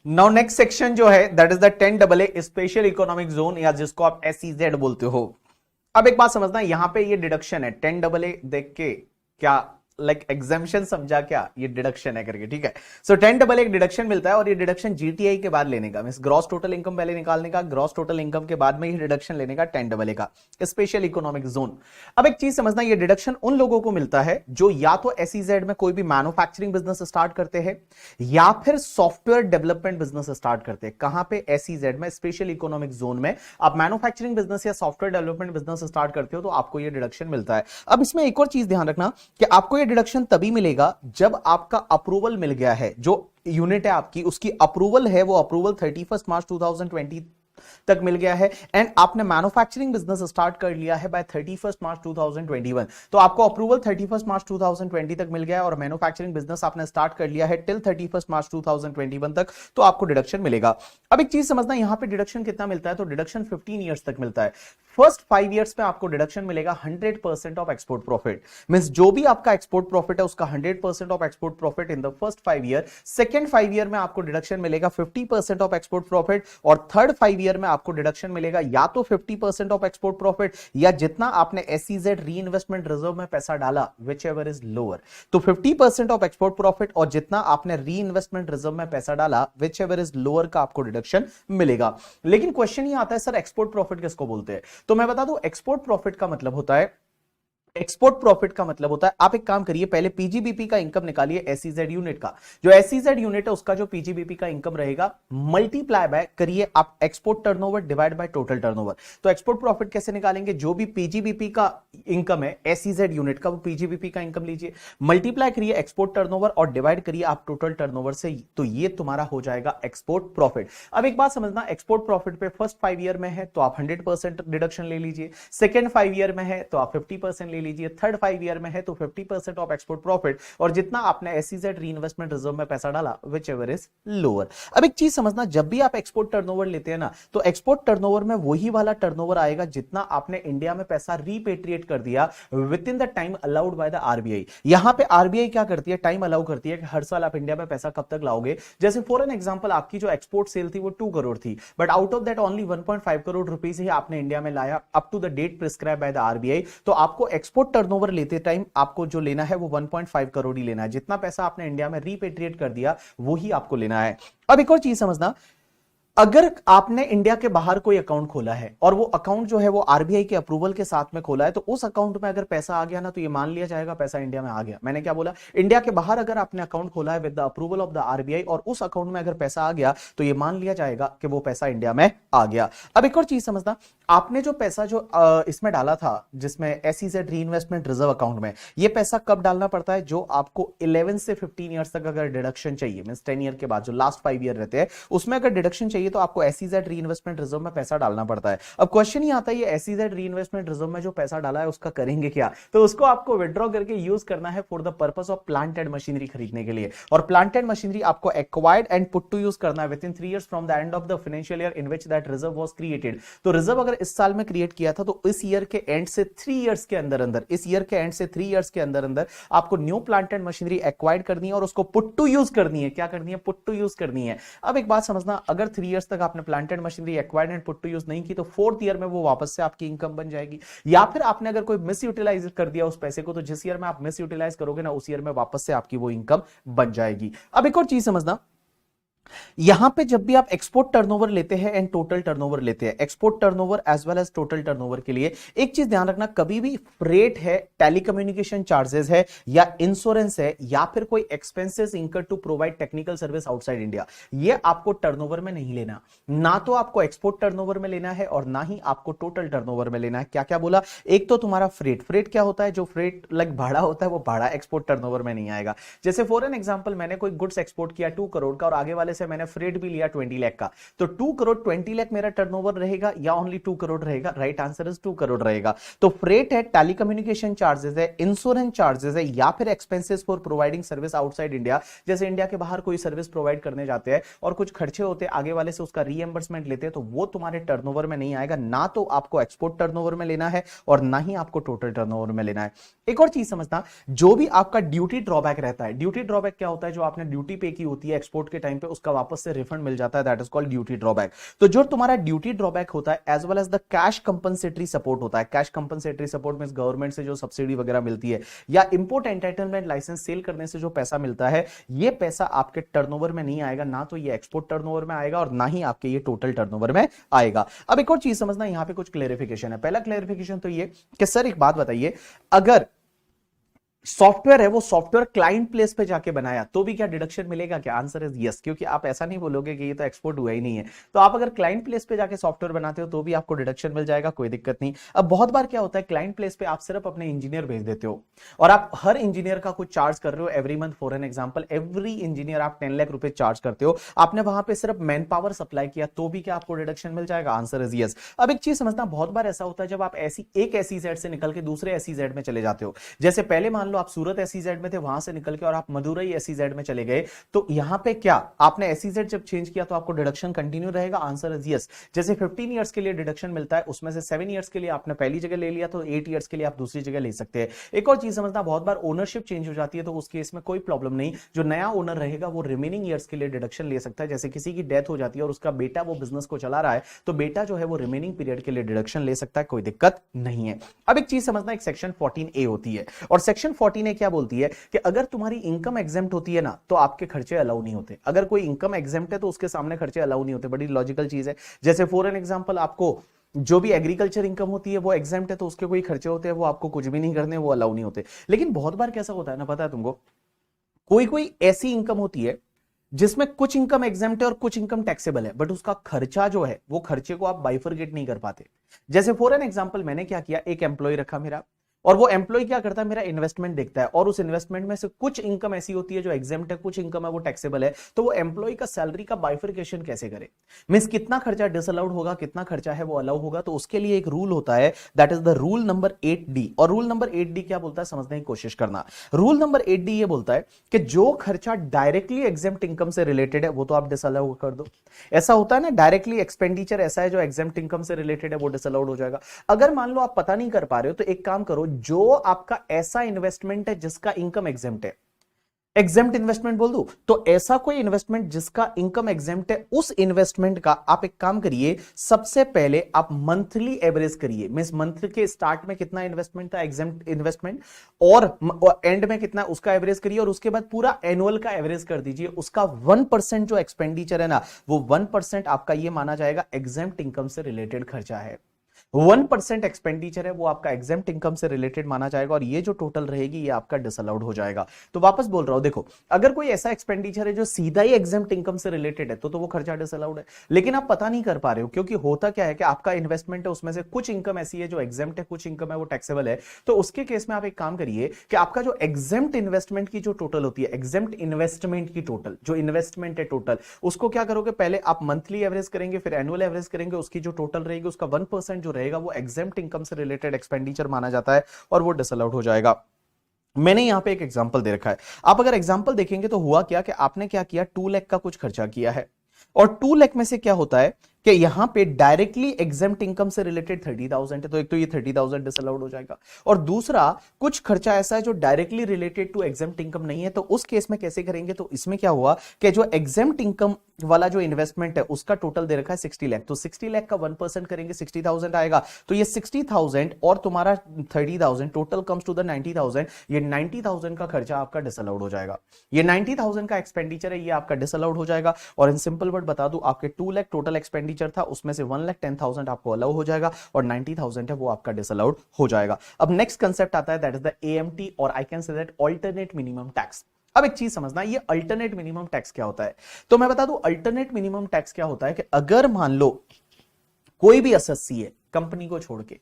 नाउ नेक्स्ट सेक्शन जो है that is the 10AA special economic zone, या जिसको आप SEZ बोलते हो। अब एक बात समझना, यहां पे ये डिडक्शन है 10AA देख के क्या लाइक एग्जेम्पशन समझा क्या, ये डिडक्शन है करके, ठीक है। सो 10AA एक डिडक्शन मिलता है, और ये डिडक्शन GTI के बाद लेने का, मींस ग्रॉस टोटल इनकम पहले निकालने का, ग्रॉस टोटल इनकम के बाद में ये डिडक्शन लेने का 10AA का स्पेशल इकोनॉमिक जोन। अब एक चीज समझना, ये डिडक्शन उन लोगों को मिलता है जो या तो SEZ में कोई भी मैन्युफैक्चरिंग बिजनेस स्टार्ट करते हैं या फिर सॉफ्टवेयर डेवलपमेंट बिजनेस स्टार्ट करते हैं। कहां पे? SEZ में, स्पेशल इकोनॉमिक जोन में। आप मैन्युफैक्चरिंग बिजनेस या सॉफ्टवेयर डेवलपमेंट बिजनेस स्टार्ट करते हो तो आपको ये डिडक्शन मिलता है। अब इसमें एक और चीज ध्यान रखना कि आपको ये डिडक्शन तभी मिलेगा जब आपका अप्रूवल मिल गया है, जो यूनिट है आपकी उसकी अप्रूवल है, वो अप्रूवल 31 मार्च 2020 तक मिल गया है, एंड आपने मैन्युफैक्चरिंग बिजनेस स्टार्ट कर लिया है बाय 31 मार्च 2021। तो आपको अप्रूवल 31 मार्च 2020 तक मिल गया है और मैन्युफैक्चरिंग बिजनेस आपने स्टार्ट कर लिया है टिल 31 मार्च 2021 तक, तो आपको डिडक्शन मिलेगा। अब एक चीज समझना, यहां पे डिडक्शन कितना मिलता है, तो डिडक्शन 15 ईयर्स तक मिलता है। फर्स्ट 5 ईयर्स में आपको डिडक्शन मिलेगा 100% ऑफ एक्सपोर्ट प्रॉफिट, मींस जो भी आपका एक्सपोर्ट प्रॉफिट है उसका 100% of export profit in the first 5 year. Second 5 year में आपको डिडक्शन मिलेगा 50% ऑफ एक्सपोर्ट प्रॉफिट, और थर्ड 5 ईयर में आपको डिडक्शन मिलेगा या तो 50% ऑफ एक्सपोर्ट प्रॉफिट, या जितना आपने SEZ री इन्वेस्टमेंट रिजर्व में पैसा डाला, विच एवर इज लोअर। तो 50% ऑफ एक्सपोर्ट प्रॉफिट और जितना आपने री इन्वेस्टमेंट रिजर्व में पैसा डाला, विच एवर इज लोअर का आपको डिडक्शन मिलेगा। लेकिन क्वेश्चन ये आता है, सर एक्सपोर्ट प्रॉफिट किसको बोलते हैं? तो मैं बता दूं, एक्सपोर्ट प्रॉफिट का मतलब होता है, एक्सपोर्ट प्रॉफिट का मतलब होता है, आप एक काम करिए, पहले PGBP का इनकम निकालिए SEZ यूनिट का। जो SEZ यूनिट है उसका जो PGBP का इनकम रहेगा, मल्टीप्लाई बाय करिए आप export turnover divide by total turnover. तो एक्सपोर्ट प्रॉफिट कैसे निकालेंगे? जो भी PGBP का इनकम है SEZ यूनिट का, वो PGBP का इनकम लीजिए, मल्टीप्लाई करिए एक्सपोर्ट टर्नओवर और डिवाइड करिए आप टोटल टर्नओवर से, तो ये तुम्हारा हो जाएगा एक्सपोर्ट प्रॉफिट। अब एक बात समझना, एक्सपोर्ट प्रॉफिट पे फर्स्ट 5 ईयर में है तो आप 100% डिडक्शन ले लीजिए, सेकंड 5 ईयर में है तो आप 50% ले लीजिए, थर्ड 5 ईयर में है तो 50% ऑफ एक्सपोर्ट प्रॉफिट, और जितना आपने SEZ री इन्वेस्टमेंट रिजर्व में पैसा डाला, विच एवर इज लोअर। अब एक चीज समझना, जब भी आप एक्सपोर्ट टर्नओवर लेते हैं ना, तो एक्सपोर्ट टर्नओवर में वही वाला टर्नओवर आएगा जितना आपने इंडिया में पैसा रीपेट्रिएट कर दिया with in the time allowed by the RBI। यहां पे RBI क्या करती है, टाइम अलाउ करती है कि हर साल आप इंडिया में पैसा कब तक लाओगे। जैसे फॉर एन एग्जांपल, आपकी जो एक्सपोर्ट सेल थी वो 2 करोड़ थी, but out of that only 1.5 crore rupees ही आपने इंडिया में लाया up to the date prescribe by the RBI। तो आपको एक्सपोर्ट टर्नओवर लेते टाइम आपको जो लेना है वो 1.5 करोड़ ही लेना है, जितना पैसा आपने इंडिया में रीपेट्रिएट कर दिया वो ही आपको लेना है। अब एक और चीज समझना, अगर आपने इंडिया के बाहर कोई अकाउंट खोला है और वो अकाउंट जो है वो RBI के अप्रूवल के साथ में खोला है, तो उस अकाउंट में अगर पैसा आ गया ना, तो ये मान लिया जाएगा पैसा इंडिया में आ गया। मैंने क्या बोला, इंडिया के बाहर अगर आपने अकाउंट खोला है with the approval of the RBI और उस अकाउंट में अगर पैसा आ गया, तो ये मान लिया जाएगा कि वो पैसा इंडिया में आ गया। अब एक और चीज समझना, आपने जो पैसा जो इसमें डाला था, जिसमें SEZ री इन्वेस्टमेंट रिजर्व अकाउंट में, ये पैसा कब डालना पड़ता है? जो आपको 11 से 15 ईयर्स तक अगर डिडक्शन चाहिए, मींस 10 ईयर के बाद जो लास्ट 5 ईयर रहते हैं उसमें अगर डिडक्शन चाहिए, लिए तो आपको एसईजेड री इन्वेस्टमेंट रिजर्व में पैसा डालना पड़ता है। अब क्वेश्चन ही आता है, ये एसईजेड री इन्वेस्टमेंट रिजर्व में जो पैसा डाला है उसका करेंगे क्या? तो उसको आपको विड्रॉ करके यूज करना है for the purpose of plant and machinery खरीदने के लिए। और प्लांट एंड मशीनरी आपको acquired and put to use करना है within 3 years from the end of the financial year in which that reserve was created. तो reserve अगर इस साल में क्रिएट किया था तो इस ईयर के एंड से 3 इयर्स के अंदर अंदर, इस ईयर के एंड से 3 इयर्स के अंदर अंदर आपको new plant and machinery acquired करनी है और उसको पुट टू यूज करनी है। क्या करनी है? पुट टू यूज करनी है। अब एक बात समझना, अगर 3 इयर्स तक आपने plant and machinery acquired and put to use नहीं की तो 4th ईयर में वो वापस से आपकी इनकम बन जाएगी। या फिर आपने अगर कोई मिस यूटिलाइज कर दिया उस पैसे को, तो जिस ईयर में आप मिस यूटिलाइज करोगे ना, उस ईयर में वापस से आपकी वो इनकम बन जाएगी। अब एक और चीज समझना, यहां पे जब भी आप एक्सपोर्ट टर्नओवर लेते हैं एंड टोटल टर्नओवर लेते हैं, export turnover as well as total turnover के लिए एक चीज ध्यान रखना, कभी भी फ्रेट है, टेलीकम्युनिकेशन चार्जेस है, या इंश्योरेंस है, या फिर कोई expenses incur to provide technical service outside India, ये आपको टर्नओवर में नहीं लेना। ना तो आपको एक्सपोर्ट टर्नओवर में लेना है और ना ही आपको टोटल टर्नओवर में लेना है। क्या क्या बोला? एक तो तुम्हारा फ्रेट, फ्रेट क्या होता है? जो फ्रेट लाइक भाड़ा होता है, वो भाड़ा एक्सपोर्ट टर्नओवर में नहीं आएगा। जैसे फॉर एन एग्जांपल, मैंने कोई गुड्स एक्सपोर्ट किया 2 करोड़ का और आगे वाले से मैंने फ्रेट भी लिया 20 लाख का, तो 2 करोड़ 20 लाख मेरा टर्नओवर रहेगा या ओनली 2 करोड़ रहेगा? राइट आंसर इज 2 करोड़ रहेगा। तो फ्रेट है, टेलीकम्युनिकेशन चार्जेस है, इंश्योरेंस चार्जेस है, या फिर expenses for providing service outside India, जैसे इंडिया के बाहर कोई सर्विस प्रोवाइड करने जाते हैं और कुछ खर्चे होते हैं, आगे वाले से उसका रीएंबर्समेंट लेते हैं, तो वो तुम्हारे टर्नओवर में नहीं आएगा। ना तो आपको एक्सपोर्ट टर्नओवर में लेना है और ना ही आपको टोटल टर्नओवर में लेना है। एक और चीज समझना, जो भी आपका ड्यूटी ड्रॉबैक रहता है, ड्यूटी ड्रॉबैक क्या होता है? जो आपने ड्यूटी पे की होती है एक्सपोर्ट के टाइम पे, उसका वापस से रिफंड मिल जाता है, that is called duty drawback. तो जो तुम्हारा ड्यूटी ड्रॉबैक होता है as well as the cash compensatory support होता है, कैश कंपनसेटरी सपोर्ट में गवर्नमेंट से जो सब्सिडी वगैरह मिलती है या इंपोर्ट एंटाइटलमेंट लाइसेंस सेल करने से जो पैसा मिलता है, ये पैसा आपके टर्नओवर में नहीं आएगा। ना तो ये एक्सपोर्ट टर्नओवर में आएगा और ना ही आपके ये टोटल टर्नओवर में आएगा। अब एक और चीज समझना, यहां पे कुछ क्लेरिफिकेशन है। पहला क्लेरिफिकेशन तो ये कि सर एक बात बताइए, अगर सॉफ्टवेयर है वो सॉफ्टवेयर क्लाइंट प्लेस पे जाके बनाया तो भी क्या डिडक्शन मिलेगा? क्या आंसर इज यस, क्योंकि आप ऐसा नहीं बोलोगे कि ये तो एक्सपोर्ट हुआ ही नहीं है। तो आप अगर क्लाइंट प्लेस पे जाके सॉफ्टवेयर बनाते हो तो भी आपको डिडक्शन मिल जाएगा, कोई दिक्कत नहीं। अब बहुत बार क्या होता है, क्लाइंट प्लेस पे आप सिर्फ अपने इंजीनियर भेज देते हो और आप हर इंजीनियर का कुछ चार्ज कर रहे हो every month. For an example, every engineer आप 10 लाख रुपए चार्ज करते हो, आपने वहां पे सिर्फ मैन पावर सप्लाई किया तो भी क्या आपको डिडक्शन मिल जाएगा? Answer is yes. अब एक चीज समझना, बहुत बार ऐसा होता है जब आप एक एसईजेड से निकल के दूसरे एसईजेड में चले जाते हो, जैसे पहले मान लो आप सूरत एसईजेड में थे, वहां से निकल के और आप मदुरई एसईजेड में चले गए, तो यहां पे क्या आपने एसईजेड जब चेंज किया तो आपको डिडक्शन कंटिन्यू रहेगा? Answer is yes. जैसे 15 इयर्स के लिए डिडक्शन मिलता है, उसमें से 7 इयर्स के लिए आपने पहली जगह ले लिया तो 8 इयर्स के लिए आप दूसरी जगह ले सकते हैं। एक और चीज समझना, बहुत बार ओनरशिप चेंज हो जाती है तो उस केस में कोई प्रॉब्लम नहीं, जो नया ओनर रहेगा वो रिमेनिंग ईयर्स के लिए डिडक्शन ले सकता है। जैसे किसी की डेथ हो जाती है और उसका बेटा वो बिजनेस को चला रहा है, तो बेटा जो है वो रिमेनिंग पीरियड के लिए डिडक्शन ले सकता है, कोई दिक्कत नहीं है। अब एक चीज समझना, एक सेक्शन 14A होती है और सेक्शन 14A क्या बोलती है कि अगर तुम्हारी इनकम एग्जेम्प्ट होती है ना तो आपके खर्चे अलाउ नहीं होते। अगर कोई इनकम एग्जेम्प्ट है तो उसके सामने खर्चे अलाउ नहीं होते, बड़ी लॉजिकल चीज है। जैसे फॉर एन एग्जांपल, आपको जो भी एग्रीकल्चर इनकम होती है वो एग्जेम्प्ट है तो उसके कोई खर्चे होते हैं, वो आपको कुछ भी नहीं करने, वो अलाउ नहीं होते। लेकिन बहुत बार कैसा होता है ना, पता है तुमको, कोई कोई ऐसी इनकम होती है जिसमें कुछ इनकम एग्जेम्प्ट है और कुछ इनकम टैक्सेबल है, बट उसका खर्चा जो है वो खर्चे को आप बाइफरगेट नहीं कर पाते। जैसे फॉर एन एग्जांपल, मैंने क्या किया, एक एम्प्लॉय रखा मेरा, और वो एम्प्लॉय क्या करता है, मेरा इन्वेस्टमेंट देखता है और उस इन्वेस्टमेंट में से कुछ इनकम ऐसी होती है जो एग्जेम्प्ट है, कुछ इनकम है वो टैक्सेबल है। तो वो एम्प्लॉय का सैलरी का बाइफरकेशन कैसे करे, मींस कितना खर्चा डिसअलाउड होगा, कितना खर्चा है वो अलाउ होगा, तो उसके लिए एक रूल होता है, that is the rule number 8D। और रूल नंबर 8D क्या बोलता है, समझने की कोशिश करना। रूल नंबर 8D ये बोलता है कि जो खर्चा डायरेक्टली एग्जेम्प्ट इनकम से रिलेटेड है वो तो आप डिसअलाउ कर दो। ऐसा होता है ना, डायरेक्टली एक्सपेंडिचर ऐसा है जो एग्जेम्प्ट इनकम से रिलेटेड है वो डिसअलाउड हो जाएगा। अगर मान लो आप पता नहीं कर पा रहे हो तो एक काम करो, जो आपका ऐसा इन्वेस्टमेंट है जिसका इनकम एग्जेम्प्ट है, एग्जेम्प्ट इन्वेस्टमेंट बोल दूं, तो ऐसा कोई इन्वेस्टमेंट जिसका इनकम एग्जेम्प्ट है, उस इन्वेस्टमेंट का आप एक काम करिए, सबसे पहले आप मंथली एवरेज करिए। मींस मंथ के स्टार्ट में कितना इन्वेस्टमेंट था एग्जेम्प्ट इन्वेस्टमेंट, और एंड में कितना उसका एवरेज करिए, और उसके बाद पूरा एनुअल का एवरेज कर दीजिए। उसका 1% जो एक्सपेंडिचर है ना, वो 1% आपका ये माना जाएगा एग्जेम्प्ट इनकम से रिलेटेड खर्चा है। 1% एक्सपेंडिचर है वो आपका एग्जेम्प्ट इनकम से रिलेटेड माना जाएगा और ये जो टोटल रहेगी ये आपका डिसअलाउड हो जाएगा। तो वापस बोल रहा हूं, देखो अगर कोई ऐसा एक्सपेंडिचर है जो सीधा ही एग्जेम्प्ट इनकम से रिलेटेड है तो वो खर्चा डिसअलाउड है, लेकिन आप पता नहीं कर पा रहे हो क्योंकि होता क्या है कि आपका इन्वेस्टमेंट है उसमें से कुछ इनकम ऐसी है जो एग्जेम्प्ट है, कुछ इनकम है वो टैक्सेबल है। तो उसके केस में आप एक काम करिए कि आपका जो एग्जेम्प्ट इन्वेस्टमेंट की जो टोटल होती है, एग्जेम्प्ट इन्वेस्टमेंट की टोटल जो इन्वेस्टमेंट है टोटल, उसको क्या करोगे, पहले आप मंथली एवरेज करेंगे फिर एनुअल एवरेज करेंगे, उसकी जो टोटल रहेगी उसका 1% जो रहेगा वो एग्जेम्प्ट इनकम से रिलेटेड एक्सपेंडिचर माना जाता है और वो डिसअलाउड हो जाएगा। मैंने यहां पे एक एग्जांपल दे रखा है, आप अगर एग्जांपल देखेंगे तो हुआ क्या कि आपने क्या किया, 2 लाख का कुछ खर्चा किया है और 2 लाख में से क्या होता है कि यहां पे डायरेक्टली एग्जेम्प्ट इनकम से रिलेटेड 30,000 है, तो एक तो ये 30,000 डिसअलाउड हो जाएगा और दूसरा कुछ खर्चा ऐसा है जो directly related to exempt income नहीं है। तो उस केस में कैसे करेंगे, तो इसमें क्या हुआ कि जो एग्जेम्प्ट इनकम वाला जो इन्वेस्टमेंट है उसका टोटल दे रखा है 60 लाख, तो 60 लाख का 1% करेंगे 60,000 आएगा, तो ये 60,000 और तुम्हारा 30,000 टोटल कम्स टू द 90,000, ये 90,000 का खर्चा आपका डिसअलाउड हो जाएगा। ये 90,000 का एक्सपेंडिचर है ये आपका डिसअलाउड हो जाएगा और इन सिंपल वर्ड बता दूं, आपके 2 लाख टोटल एक्सपेंडिचर था उसमें से 1,10,000 आपको अलाउ हो जाएगा और 90,000 है वो आपका डिसअलाउड हो जाएगा। अब नेक्स्ट कंसेप्ट आता है दैट इज द एएमटी और I can say that alternate minimum tax. अब एक चीज समझना, ये अल्टरनेट मिनिमम टैक्स क्या होता है, तो मैं बता दूं अल्टरनेट मिनिमम टैक्स क्या होता है कि अगर मान लो कोई भी एसएससी है कंपनी को छोड़ के,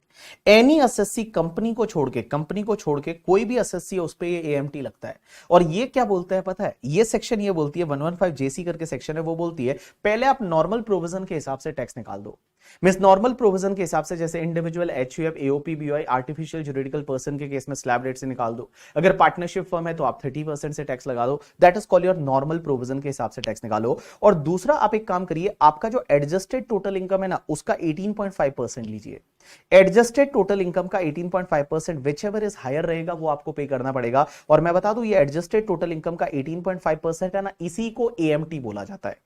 एनी एसएससी कंपनी को छोड़ के कोई भी एसएससी है उस पे ये एएमटी लगता है और ये क्या बोलता है पता है, ये सेक्शन ये बोलती है 115 जेसी करके सेक्शन है, वो बोलती है पहले आप नॉर्मल प्रोविजन के हिसाब से टैक्स निकाल दो। मींस नॉर्मल प्रोविजन के हिसाब से जैसे individual, HUF, AOP, BOI, artificial juridical person के केस में स्लैब रेट से निकाल दो। अगर पार्टनरशिप फर्म है तो आप 30% से टैक्स लगा दो, that is called your normal provision के हिसाब से टैक्स निकालो। और दूसरा आप एक काम करिए, आपका जो एडजस्टेड टोटल इनकम है ना उसका 18.5% लीजिए। एडजस्टेड टोटल इनकम का 18.5% विच एवर इज हायर रहेगा वो आपको पे करना पड़ेगा। और मैं बता दूं ये एडजस्टेड टोटल इनकम का 18.5% है ना, इसी को एएमटी बोला जाता है।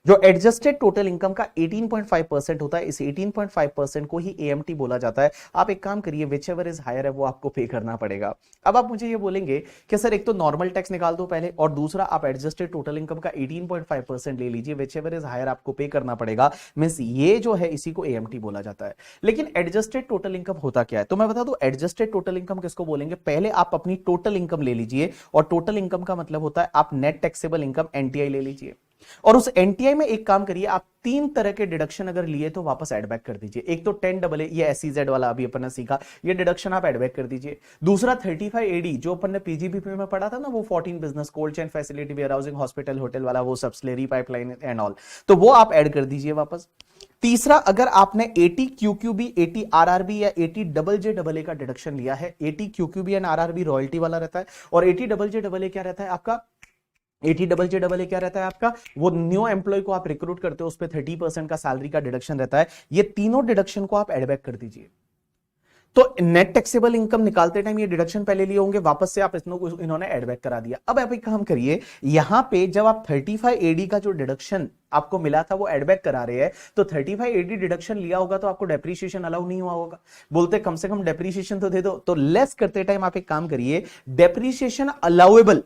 जो एडजस्टेड टोटल इनकम का 18.5% होता है, इस 18.5% को ही एएमटी बोला जाता है। आप एक काम करिए, विच एवर इज हायर है वो आपको पे करना पड़ेगा। अब आप मुझे ये बोलेंगे कि सर एक तो नॉर्मल टैक्स निकाल दो पहले और दूसरा आप एडजस्टेड टोटल इनकम का 18.5% ले लीजिए, विच एवर इज हायर आपको पे करना पड़ेगा। मींस ये जो है इसी को एएमटी बोला जाता है। लेकिन एडजस्टेड टोटल इनकम होता क्या है, तो मैं बता दूं एडजस्टेड टोटल इनकम किसको बोलेंगे, पहले आप अपनी टोटल इनकम ले लीजिए और टोटल इनकम का मतलब होता है आप नेट टैक्सेबल इनकम एनटीआई ले लीजिए और उस एनटीआई में एक काम करिए, आप 3 तरह के डिडक्शन अगर लिए तो वापस एड बैक कर दीजिए। एक तो 10AA ये एसईजेड वाला अभी अपन ने सीखा, ये डिडक्शन आप एड बैक कर दीजिए। दूसरा 35AD जो अपन ने पीजीबीपी में पढ़ा था ना, वो 14 business, cold chain facility, warehousing, hospital, hotel वाला, वो सब स्लेरी पाइपलाइन एंड ऑल, तो वो आप ऐड कर दीजिए वापस। तीसरा, अगर आपने 80 QQB, 80 RRB या 80 JJAA का डिडक्शन लिया है, 80 QQB एंड RRB रॉयल्टी वाला रहता है और 80 JJAA क्या रहता है आपका, 80 JJAA क्या रहता है आपका, वो न्यू एम्प्लॉय को आप रिक्रूट करते हो उस पर 30% का सैलरी का डिडक्शन रहता है। ये तीनों डिडक्शन को आप एड बैक कर दीजिए। तो नेट टैक्सेबल इनकम निकालते टाइम ये डिडक्शन पहले लिए होंगे, वापस से आप इन्होंने एड बैक करा दिया। अब आप एक काम करिए, यहां पे जब आप 35AD का जो डिडक्शन आपको मिला था वो एड बैक करा रहे हैं, तो 35AD डिडक्शन लिया होगा तो आपको डेप्रीशिएशन अलाउ नहीं हुआ होगा, बोलते कम से कम डेप्रीशिएशन तो दे दो। तो लेस करते टाइम आप एक काम करिए, depreciation allowable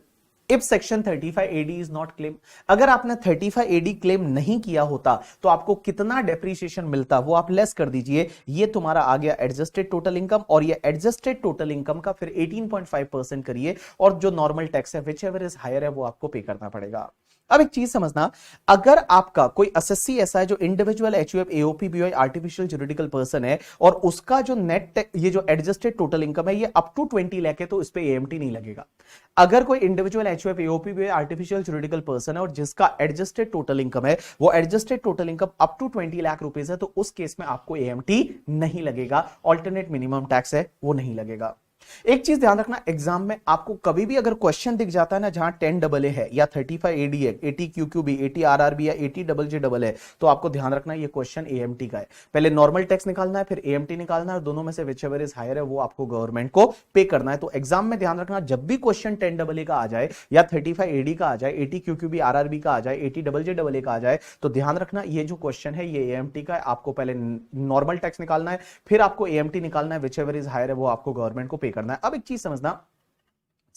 if section 35AD is not claim. अगर आपने 35AD क्लेम नहीं किया होता तो आपको कितना डेप्रीशिएशन मिलता वो आप लेस कर दीजिए। ये तुम्हारा आ गया एडजस्टेड टोटल इनकम और ये एडजस्टेड टोटल इनकम का फिर 18.5% करिए और जो नॉर्मल टैक्स है विच एवर इज हायर है वो आपको पे करना पड़ेगा। अब एक चीज समझना, अगर आपका कोई एसएससी ऐसा है जो individual, HUF, AOP, BOI, artificial juridical person है और उसका जो नेट ये जो एडजस्टेड टोटल इनकम है ये अप टू 20 लाख है, तो इस पे एएमटी नहीं लगेगा। अगर कोई individual, HUF, AOP, BOI, artificial juridical person है और जिसका एडजस्टेड टोटल इनकम है वो adjusted total income up to 20 lakh rupees है, तो उस केस में आपको एएमटी नहीं लगेगा, ऑल्टरनेट मिनिमम टैक्स है वो नहीं लगेगा। एक चीज ध्यान रखना, एग्जाम में आपको कभी भी अगर क्वेश्चन दिख जाता है ना जहां 10AA है या 35AD है, 80 QQB, 80 RRB या 80 JJAA है, तो आपको ध्यान रखना ये क्वेश्चन एएमटी का है। पहले नॉर्मल टैक्स निकालना है, फिर एएमटी निकालना है और दोनों में से विच एवर इज हायर है वो आपको गवर्नमेंट को पे करना है। तो एग्जाम में ध्यान रखना, जब भी क्वेश्चन 10AA का आ जाए या 35AD का आ जाए, 80 QQB, RRB का आ जाए, 80 JJAA का आ जाए, तो ध्यान रखना ये जो क्वेश्चन है ये एएमटी का है। आपको पहले नॉर्मल टैक्स निकालना है, फिर आपको एएमटी निकालना है, विच एवर इज हायर है वो आपको गवर्नमेंट को पे करना है। अब एक चीज समझना,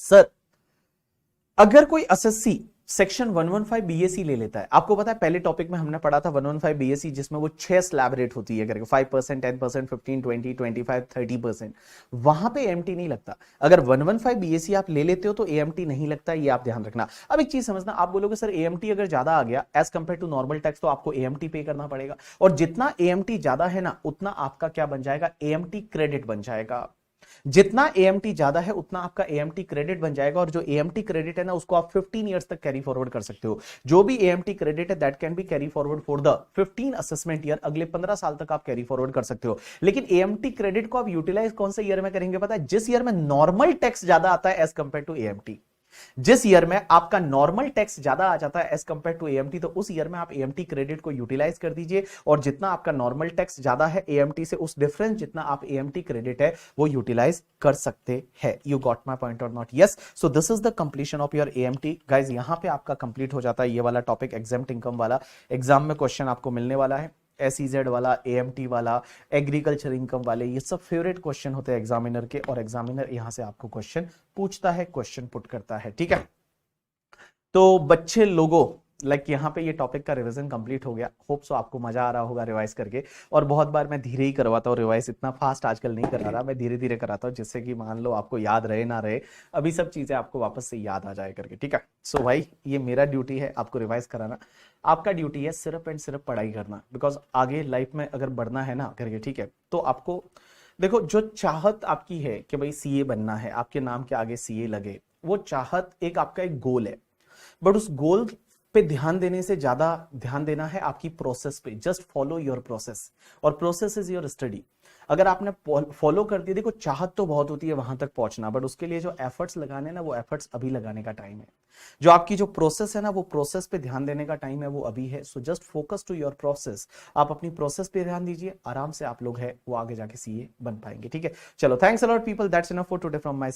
सर अगर कोई एसएससी सेक्शन 115 बीएससी ले लेता है। आपको पता है पहले टॉपिक में हमने पढ़ा था 115 बीएससी, जिसमें वो 6 स्लैब रेट होती है करके 5%, 10%, 15, 20, 25, 30%। वहां पे एएमटी नहीं लगता। अगर 115 बीएससी आप ले लेते हो तो एएमटी नहीं लगता, ये आप ध्यान रखना। अब एक चीज समझना, आप बोलोगे सर एएमटी अगर ज्यादा आ गया as compare to normal tax तो आपको एएमटी पे करना पड़ेगा, और जितना एएमटी ज्यादा है ना उतना आपका क्या बन जाएगा, एएमटी क्रेडिट बन जाएगा। जितना एएमटी ज्यादा है उतना आपका एएमटी क्रेडिट बन जाएगा, और जो एएमटी क्रेडिट है ना उसको आप 15 इयर्स तक कैरी फॉरवर्ड कर सकते हो। जो भी एएमटी क्रेडिट है that can be carry forward for the 15 assessment year, अगले 15 साल तक आप कैरी फॉरवर्ड कर सकते हो। लेकिन एएमटी क्रेडिट को आप यूटिलाइज कौन से ईयर में करेंगे पता है, जिस ईयर में नॉर्मल टैक्स ज्यादा आता है एज कंपेयर टू एएमटी। जिस ईयर में आपका नॉर्मल टैक्स ज्यादा आ जाता है एज कंपेयर टू एएमटी, तो उस ईयर में आप एएमटी क्रेडिट को यूटिलाइज कर दीजिए, और जितना आपका नॉर्मल टैक्स ज्यादा है एएमटी से, उस डिफरेंस जितना आप एएमटी क्रेडिट है वो यूटिलाइज कर सकते हैं। You got my point or not? Yes. So this is the completion of your AMT guys. यहां पे आपका कंप्लीट हो जाता है ये वाला टॉपिक, एग्जाम्प्ट इनकम वाला। एग्जाम में क्वेश्चन आपको मिलने वाला है, एसईजेड वाला, एएमटी वाला, एग्रीकल्चर इनकम वाले, ये सब फेवरेट क्वेश्चन होते हैं एग्जामिनर के, और एग्जामिनर यहां से आपको क्वेश्चन पूछता है, क्वेश्चन पुट करता है। ठीक है, तो बच्चे लोगों यहाँ पे ये टॉपिक का रिवीजन कंप्लीट हो गया। होप सो आपको मजा आ रहा होगा रिवाइज करके, और बहुत बार मैं धीरे ही करवाता हूँ रिवाइज, इतना फास्ट आजकल नहीं करा रहा, मैं धीरे धीरे कराता हूँ, जिससे कि मान लो आपको याद रहे ना रहे, अभी सब चीजें आपको वापस से याद आ जाए करके। ठीक है, सो भाई ये मेरा ड्यूटी है आपको रिवाइज कराना, आपका ड्यूटी है सिर्फ एंड सिर्फ पढ़ाई करना, बिकॉज आगे लाइफ में अगर बढ़ना है ना करके, ठीक है, तो आपको देखो जो चाहत आपकी है कि भाई सीए बनना है, आपके नाम के आगे सीए लगे, वो चाहत एक आपका एक गोल है, बट उस गोल पे ध्यान देने से ज्यादा ध्यान देना है आपकी प्रोसेस पे। जस्ट फॉलो योर प्रोसेस, और प्रोसेस इज योर स्टडी। अगर आपने फॉलो कर दिया, देखो चाहत तो बहुत होती है वहां तक पहुंचना, बट उसके लिए जो एफर्ट्स लगाने ना, वो एफर्ट्स अभी लगाने का टाइम है। जो आपकी जो प्रोसेस है ना, वो प्रोसेस पे ध्यान देने का टाइम है, वो अभी है। So just focus to your process, आप अपनी प्रोसेस पे ध्यान दीजिए, आराम से आप लोग है वो आगे जाके सीए बन पाएंगे। ठीक है, चलो, thanks a lot people, that's enough for today from my